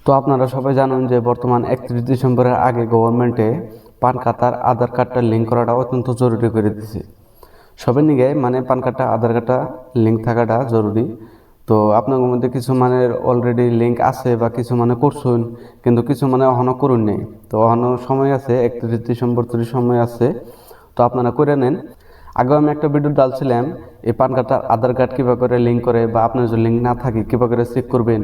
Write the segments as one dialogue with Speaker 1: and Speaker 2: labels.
Speaker 1: তো আপনারা সবাই জানেন যে বর্তমান 31 ডিসেম্বরের আগে গভর্নমেন্টে পান কার্ড আর আধার কার্ডটা লিঙ্ক করাটা অত্যন্ত জরুরি করে দিয়েছে। সবের নিগে মানে পান কার্ডটা আধার কার্ডটা লিঙ্ক থাকাটা জরুরি। তো আপনার মধ্যে কিছু মানের অলরেডি লিঙ্ক আছে বা কিছু মানে করছেন, কিন্তু কিছু মানে এখনও করুন নেই। তো এখনও সময় আছে, 31 ডিসেম্বর তৈরি সময় আছে। তো আপনারা করে নেন। আগেও আমি একটা ভিডিও ডালছিলাম এই পান কার্ড আর আধার কার্ড কীভাবে করে লিঙ্ক করে, বা আপনার যদি লিঙ্ক না থাকে কীভাবে করে চেক করবেন।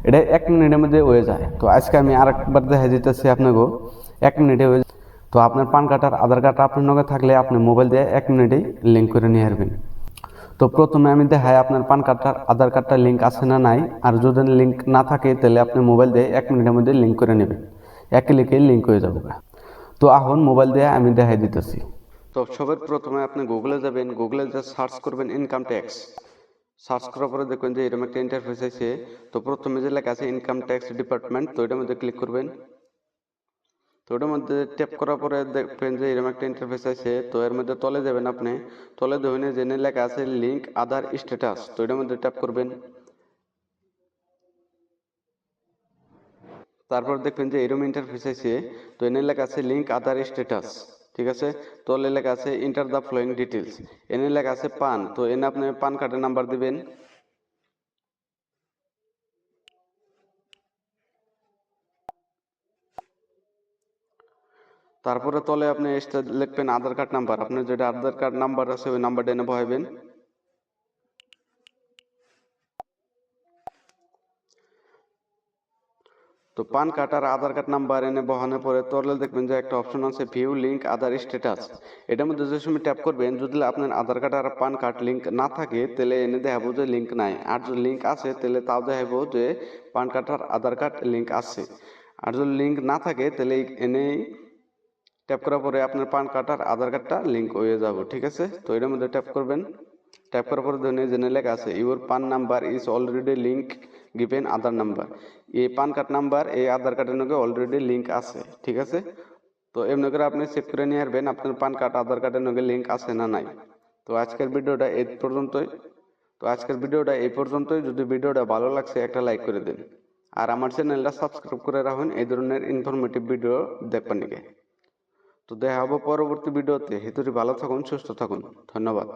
Speaker 1: এটা 1 মিনিটের মধ্যে হয়ে যায়। তো আজকে আমি আরেকবার দেখা দিতেছি আপনাকে, 1 মিনিটে হয়ে যায়। তো আপনার পান কার্ড আর আধার কার্ড আপনার নগে থাকলে আপনি মোবাইল দিয়ে 1 মিনিটেই লিঙ্ক করে নিয়ে আসবেন। তো প্রথমে আমি দেখাই আপনার পান কার্ড আর আধার কার্ডটা লিঙ্ক আছে না নাই। আর যদি লিঙ্ক না থাকে তাহলে আপনি মোবাইল দিয়ে 1 মিনিটের মধ্যে লিঙ্ক করে নেবেন, 1 ক্লিকে লিঙ্ক হয়ে যাবে। তো এখন মোবাইল দিয়ে আমি দেখাই দিতেছি। তো সবার প্রথমে আপনি গুগলে যাবেন, গুগলে যা সার্চ করবেন ইনকাম ট্যাক্স। সার্চ করার পরে দেখবেন যে এরকম একটা ইন্টারফেস আছে। তো প্রথমে যে লেখা আছে ইনকাম ট্যাক্স ডিপার্টমেন্ট, তো এটার মধ্যে ক্লিক করবেন। তো ওটার মধ্যে ট্যাপ করার পরে দেখবেন যে এরকম একটা ইন্টারফেস আছে। তো এর মধ্যে তলে যাবেন, আপনি তলে ধরে জেনে লেখা আছে লিঙ্ক আধার স্ট্যাটাস, তো এটার মধ্যে ট্যাপ করবেন। তারপর দেখবেন যে এরকম ইন্টারফেস আছে। তো এনে লেখা আছে লিঙ্ক আধার স্ট্যাটাস, ঠিক আছে। তলে লেখা আছে এন্টার দ্য ফলোয়িং ডিটেলস, এনে লেখা আছে পান। তো এনে আপনি পান কার্ডের নাম্বার দিবেন। তারপরে তলে আপনি লিখবেন আধার কার্ড নাম্বার, আপনার যেটা আধার কার্ড নাম্বার আছে ওই নাম্বারটা এনে বহাইবেন। তো পান কার্ড আর আধার কার্ড নাম্বার এনে বহানোর পরে তলে দেখবেন যে একটা অপশন আছে ভিউ লিঙ্ক আধার স্ট্যাটাস। এটার মধ্যে যে সময় ট্যাপ করবেন, যদি আপনার আধার কার্ড আর পান কার্ড লিঙ্ক না থাকে তাহলে এনে দেখাবো যে লিঙ্ক নাই। আর যদি লিঙ্ক আছে তাহলে তাও দেখাবো যে পান কার্ড আর আধার কার্ড লিঙ্ক আছে। আর যদি লিঙ্ক না থাকে তাহলে এনে ট্যাপ করার পরে আপনার পান কার্ড আর আধার কার্ডটা লিঙ্ক হয়ে যাবে, ঠিক আছে। তো এটার মধ্যে ট্যাপ করবেন। ট্যাপ করার পরে ধরে জেনে লেখা আছে ইউর পান number is already link given Aadhaar number. এই পান কার্ড নাম্বার এই আধার কার্ডের নাকি অলরেডি লিঙ্ক আছে, ঠিক আছে। তো এমনি করে আপনি চেক করে নিয়ে আসবেন আপনার পান কার্ড আধার কার্ডের নাকি লিঙ্ক আছে না নাই। তো আজকের ভিডিওটা এই পর্যন্তই। যদি ভিডিওটা ভালো লাগছে একটা লাইক করে দিন, আর আমার চ্যানেলটা সাবস্ক্রাইব করে রাখুন এই ধরনের ইনফরমেটিভ ভিডিও দেখবার নিকে। তো দেখা হবো পরবর্তী ভিডিওতে। হেতুরি ভালো থাকুন, সুস্থ থাকুন, ধন্যবাদ।